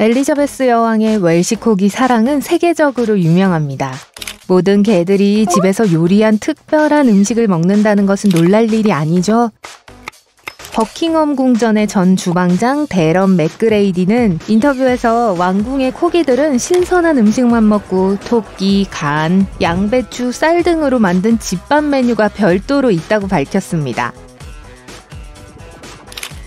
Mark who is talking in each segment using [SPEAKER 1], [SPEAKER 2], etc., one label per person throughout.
[SPEAKER 1] 엘리자베스 여왕의 웰시코기 사랑은 세계적으로 유명합니다. 모든 개들이 집에서 요리한 특별한 음식을 먹는다는 것은 놀랄 일이 아니죠. 버킹엄 궁전의 전 주방장 데런 맥그레이디는 인터뷰에서 왕궁의 코기들은 신선한 음식만 먹고 토끼, 간, 양배추, 쌀 등으로 만든 집밥 메뉴가 별도로 있다고 밝혔습니다.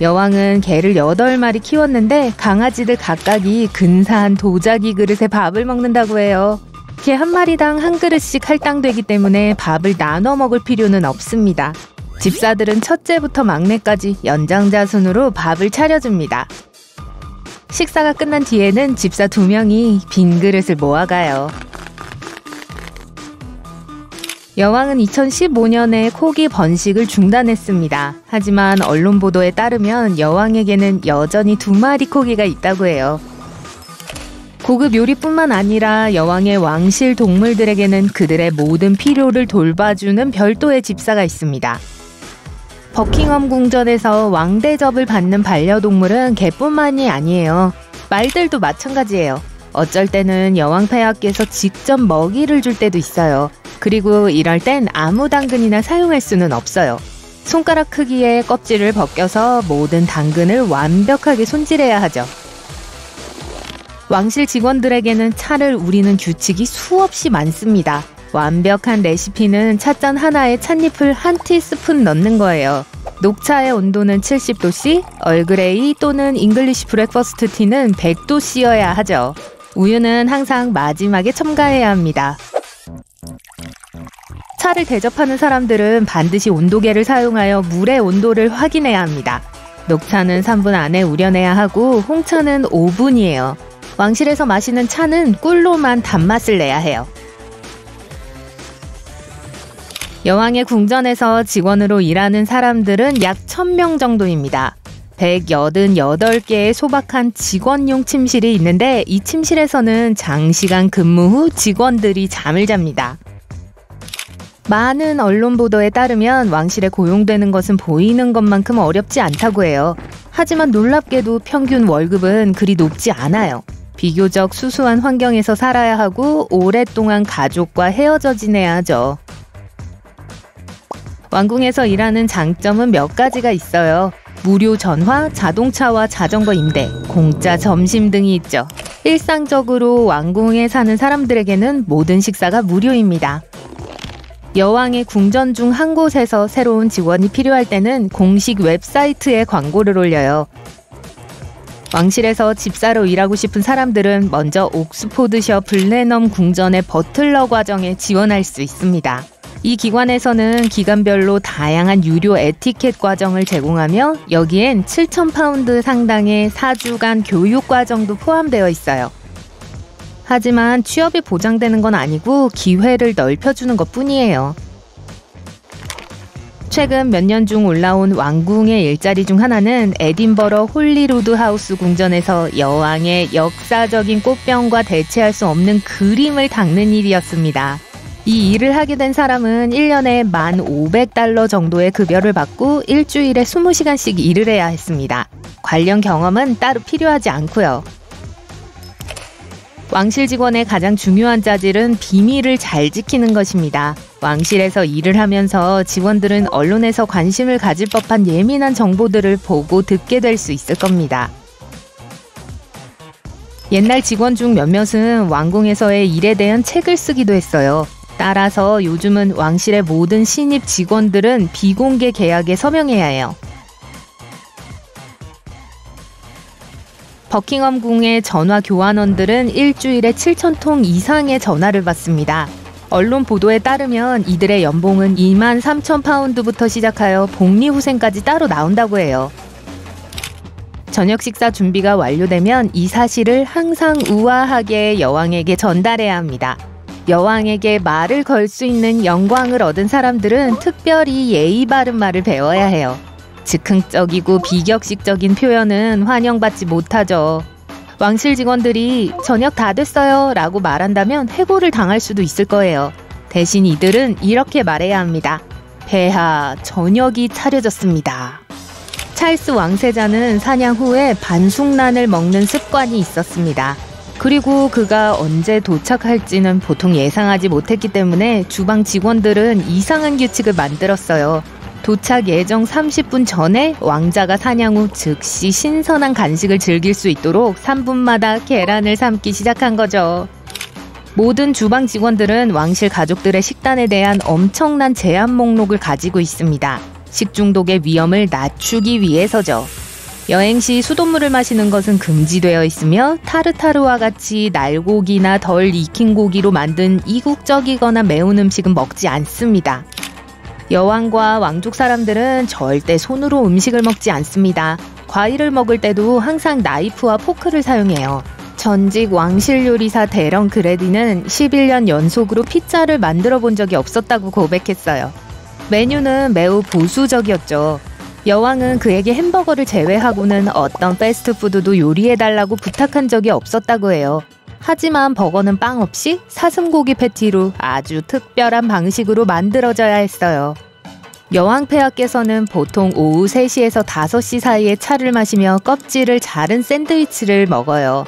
[SPEAKER 1] 여왕은 개를 8마리 키웠는데 강아지들 각각이 근사한 도자기 그릇에 밥을 먹는다고 해요. 개 한 마리당 한 그릇씩 할당되기 때문에 밥을 나눠 먹을 필요는 없습니다. 집사들은 첫째부터 막내까지 연장자순으로 밥을 차려줍니다. 식사가 끝난 뒤에는 집사 2명이 빈 그릇을 모아가요. 여왕은 2015년에 코기 번식을 중단했습니다. 하지만 언론 보도에 따르면 여왕에게는 여전히 2마리 코기가 있다고 해요. 고급 요리뿐만 아니라 여왕의 왕실 동물들에게는 그들의 모든 필요를 돌봐주는 별도의 집사가 있습니다. 버킹엄 궁전에서 왕 대접을 받는 반려동물은 개뿐만이 아니에요. 말들도 마찬가지예요. 어쩔 때는 여왕 폐하께서 직접 먹이를 줄 때도 있어요. 그리고 이럴 땐 아무 당근이나 사용할 수는 없어요. 손가락 크기의 껍질을 벗겨서 모든 당근을 완벽하게 손질해야 하죠. 왕실 직원들에게는 차를 우리는 규칙이 수없이 많습니다. 완벽한 레시피는 찻잔 하나에 찻잎을 한 티스푼 넣는 거예요. 녹차의 온도는 70도씨, 얼그레이 또는 잉글리시 브렉퍼스트 티는 100도씨여야 하죠. 우유는 항상 마지막에 첨가해야 합니다. 차를 대접하는 사람들은 반드시 온도계를 사용하여 물의 온도를 확인해야 합니다. 녹차는 3분 안에 우려내야 하고 홍차는 5분이에요. 왕실에서 마시는 차는 꿀로만 단맛을 내야 해요. 여왕의 궁전에서 직원으로 일하는 사람들은 약 1000명 정도입니다. 188개의 소박한 직원용 침실이 있는데 이 침실에서는 장시간 근무 후 직원들이 잠을 잡니다. 많은 언론 보도에 따르면 왕실에 고용되는 것은 보이는 것만큼 어렵지 않다고 해요. 하지만 놀랍게도 평균 월급은 그리 높지 않아요. 비교적 수수한 환경에서 살아야 하고 오랫동안 가족과 헤어져 지내야 하죠. 왕궁에서 일하는 장점은 몇 가지가 있어요. 무료 전화, 자동차와 자전거 임대, 공짜 점심 등이 있죠. 일상적으로 왕궁에 사는 사람들에게는 모든 식사가 무료입니다. 여왕의 궁전 중 한 곳에서 새로운 직원이 필요할 때는 공식 웹사이트에 광고를 올려요. 왕실에서 집사로 일하고 싶은 사람들은 먼저 옥스포드셔 블레넘 궁전의 버틀러 과정에 지원할 수 있습니다. 이 기관에서는 기간별로 다양한 유료 에티켓 과정을 제공하며 여기엔 7,000파운드 상당의 4주간 교육 과정도 포함되어 있어요. 하지만 취업이 보장되는 건 아니고 기회를 넓혀주는 것뿐이에요. 최근 몇 년 중 올라온 왕궁의 일자리 중 하나는 에딘버러 홀리루드 하우스 궁전에서 여왕의 역사적인 꽃병과 대체할 수 없는 그림을 닦는 일이었습니다. 이 일을 하게 된 사람은 1년에 $1,500 정도의 급여를 받고 일주일에 20시간씩 일을 해야 했습니다. 관련 경험은 따로 필요하지 않고요. 왕실 직원의 가장 중요한 자질은 비밀을 잘 지키는 것입니다. 왕실에서 일을 하면서 직원들은 언론에서 관심을 가질 법한 예민한 정보들을 보고 듣게 될 수 있을 겁니다. 옛날 직원 중 몇몇은 왕궁에서의 일에 대한 책을 쓰기도 했어요. 따라서 요즘은 왕실의 모든 신입 직원들은 비공개 계약에 서명해야 해요. 버킹엄 궁의 전화 교환원들은 일주일에 7,000통 이상의 전화를 받습니다. 언론 보도에 따르면 이들의 연봉은 23,000파운드부터 시작하여 복리후생까지 따로 나온다고 해요. 저녁 식사 준비가 완료되면 이 사실을 항상 우아하게 여왕에게 전달해야 합니다. 여왕에게 말을 걸 수 있는 영광을 얻은 사람들은 특별히 예의 바른 말을 배워야 해요. 즉흥적이고 비격식적인 표현은 환영받지 못하죠. 왕실 직원들이 저녁 다 됐어요 라고 말한다면 해고를 당할 수도 있을 거예요. 대신 이들은 이렇게 말해야 합니다. 폐하, 저녁이 차려졌습니다. 찰스 왕세자는 사냥 후에 반숙란을 먹는 습관이 있었습니다. 그리고 그가 언제 도착할지는 보통 예상하지 못했기 때문에 주방 직원들은 이상한 규칙을 만들었어요. 도착 예정 30분 전에 왕자가 사냥 후 즉시 신선한 간식을 즐길 수 있도록 3분마다 계란을 삶기 시작한 거죠. 모든 주방 직원들은 왕실 가족들의 식단에 대한 엄청난 제한 목록을 가지고 있습니다. 식중독의 위험을 낮추기 위해서죠. 여행 시 수돗물을 마시는 것은 금지되어 있으며 타르타르와 같이 날고기나 덜 익힌 고기로 만든 이국적이거나 매운 음식은 먹지 않습니다. 여왕과 왕족 사람들은 절대 손으로 음식을 먹지 않습니다. 과일을 먹을 때도 항상 나이프와 포크를 사용해요. 전직 왕실 요리사 데런 그레디는 11년 연속으로 피자를 만들어 본 적이 없었다고 고백했어요. 메뉴는 매우 보수적이었죠. 여왕은 그에게 햄버거를 제외하고는 어떤 패스트푸드도 요리해달라고 부탁한 적이 없었다고 해요. 하지만 버거는 빵 없이 사슴고기 패티로 아주 특별한 방식으로 만들어져야 했어요. 여왕 폐하께서는 보통 오후 3시에서 5시 사이에 차를 마시며 껍질을 자른 샌드위치를 먹어요.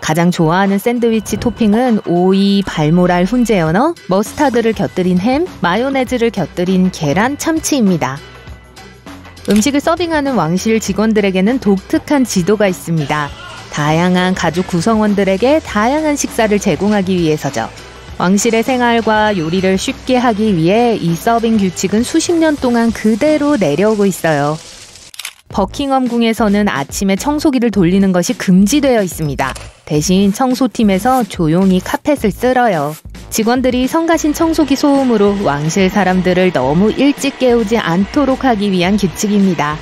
[SPEAKER 1] 가장 좋아하는 샌드위치 토핑은 오이, 발모랄 훈제 연어, 머스타드를 곁들인 햄, 마요네즈를 곁들인 계란 참치입니다. 음식을 서빙하는 왕실 직원들에게는 독특한 지도가 있습니다. 다양한 가족 구성원들에게 다양한 식사를 제공하기 위해서죠. 왕실의 생활과 요리를 쉽게 하기 위해 이 서빙 규칙은 수십 년 동안 그대로 내려오고 있어요. 버킹엄 궁에서는 아침에 청소기를 돌리는 것이 금지되어 있습니다. 대신 청소팀에서 조용히 카펫을 쓸어요. 직원들이 성가신 청소기 소음으로 왕실 사람들을 너무 일찍 깨우지 않도록 하기 위한 규칙입니다.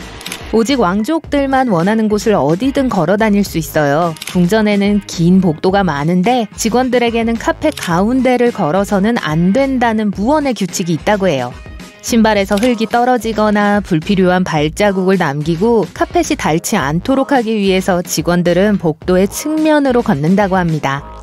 [SPEAKER 1] 오직 왕족들만 원하는 곳을 어디든 걸어 다닐 수 있어요. 궁전에는 긴 복도가 많은데 직원들에게는 카펫 가운데를 걸어서는 안 된다는 무언의 규칙이 있다고 해요. 신발에서 흙이 떨어지거나 불필요한 발자국을 남기고 카펫이 닳지 않도록 하기 위해서 직원들은 복도의 측면으로 걷는다고 합니다.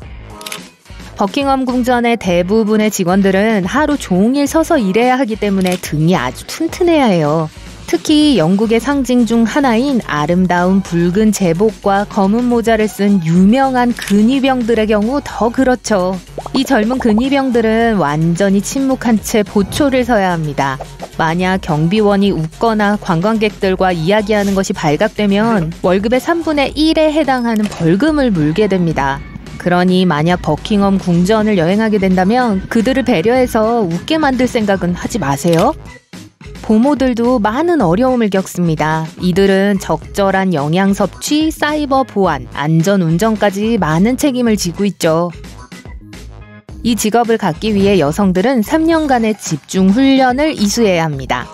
[SPEAKER 1] 버킹엄 궁전의 대부분의 직원들은 하루 종일 서서 일해야 하기 때문에 등이 아주 튼튼해야 해요. 특히 영국의 상징 중 하나인 아름다운 붉은 제복과 검은 모자를 쓴 유명한 근위병들의 경우 더 그렇죠. 이 젊은 근위병들은 완전히 침묵한 채 보초를 서야 합니다. 만약 경비원이 웃거나 관광객들과 이야기하는 것이 발각되면 월급의 3분의 1에 해당하는 벌금을 물게 됩니다. 그러니 만약 버킹엄 궁전을 여행하게 된다면 그들을 배려해서 웃게 만들 생각은 하지 마세요. 보모들도 많은 어려움을 겪습니다. 이들은 적절한 영양 섭취, 사이버 보안, 안전 운전까지 많은 책임을 지고 있죠. 이 직업을 갖기 위해 여성들은 3년간의 집중 훈련을 이수해야 합니다.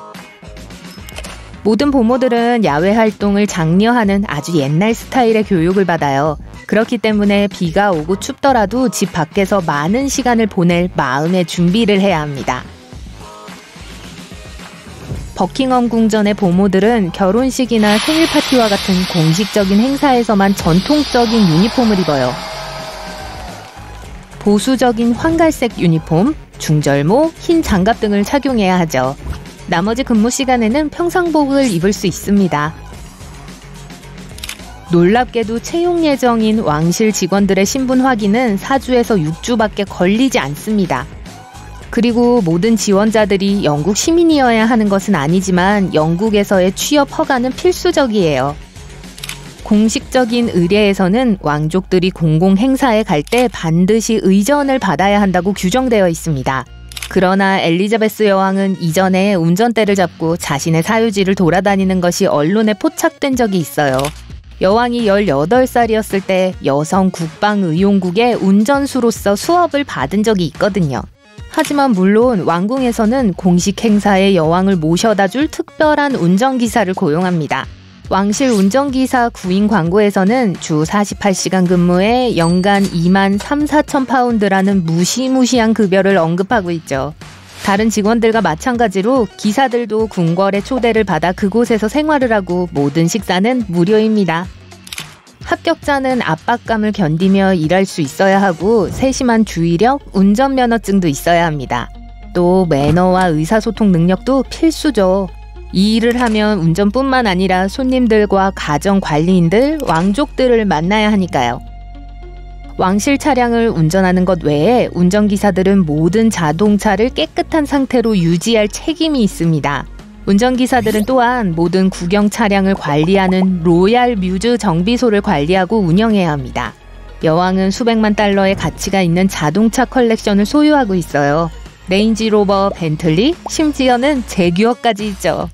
[SPEAKER 1] 모든 보모들은 야외 활동을 장려하는 아주 옛날 스타일의 교육을 받아요. 그렇기 때문에 비가 오고 춥더라도 집 밖에서 많은 시간을 보낼 마음의 준비를 해야 합니다. 버킹엄 궁전의 보모들은 결혼식이나 생일 파티와 같은 공식적인 행사에서만 전통적인 유니폼을 입어요. 보수적인 황갈색 유니폼, 중절모, 흰 장갑 등을 착용해야 하죠. 나머지 근무 시간에는 평상복을 입을 수 있습니다. 놀랍게도 채용 예정인 왕실 직원들의 신분 확인은 4주에서 6주밖에 걸리지 않습니다. 그리고 모든 지원자들이 영국 시민이어야 하는 것은 아니지만 영국에서의 취업 허가는 필수적이에요. 공식적인 의례에서는 왕족들이 공공 행사에 갈 때 반드시 의전을 받아야 한다고 규정되어 있습니다. 그러나 엘리자베스 여왕은 이전에 운전대를 잡고 자신의 사유지를 돌아다니는 것이 언론에 포착된 적이 있어요. 여왕이 18살이었을 때 여성 국방의용국의 운전수로서 수업을 받은 적이 있거든요. 하지만 물론 왕궁에서는 공식 행사에 여왕을 모셔다 줄 특별한 운전기사를 고용합니다. 왕실 운전기사 구인 광고에서는 주 48시간 근무에 연간 2만 3,4천 파운드라는 무시무시한 급여를 언급하고 있죠. 다른 직원들과 마찬가지로 기사들도 궁궐의 초대를 받아 그곳에서 생활을 하고 모든 식사는 무료입니다. 합격자는 압박감을 견디며 일할 수 있어야 하고 세심한 주의력, 운전면허증도 있어야 합니다. 또 매너와 의사소통 능력도 필수죠. 이 일을 하면 운전뿐만 아니라 손님들과 가정 관리인들, 왕족들을 만나야 하니까요. 왕실 차량을 운전하는 것 외에 운전기사들은 모든 자동차를 깨끗한 상태로 유지할 책임이 있습니다. 운전기사들은 또한 모든 국영 차량을 관리하는 로얄 뮤즈 정비소를 관리하고 운영해야 합니다. 여왕은 수백만 달러의 가치가 있는 자동차 컬렉션을 소유하고 있어요. 레인지로버, 벤틀리, 심지어는 제규어까지 있죠.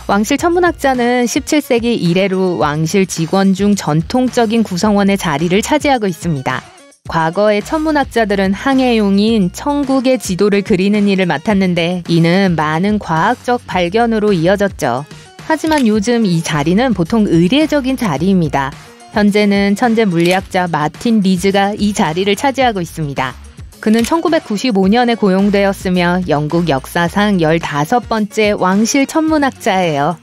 [SPEAKER 1] 왕실 천문학자는 17세기 이래로 왕실 직원 중 전통적인 구성원의 자리를 차지하고 있습니다. 과거의 천문학자들은 항해용인 천국의 지도를 그리는 일을 맡았는데 이는 많은 과학적 발견으로 이어졌죠. 하지만 요즘 이 자리는 보통 의례적인 자리입니다. 현재는 천재 물리학자 마틴 리즈가 이 자리를 차지하고 있습니다. 그는 1995년에 고용되었으며 영국 역사상 15번째 왕실 천문학자예요.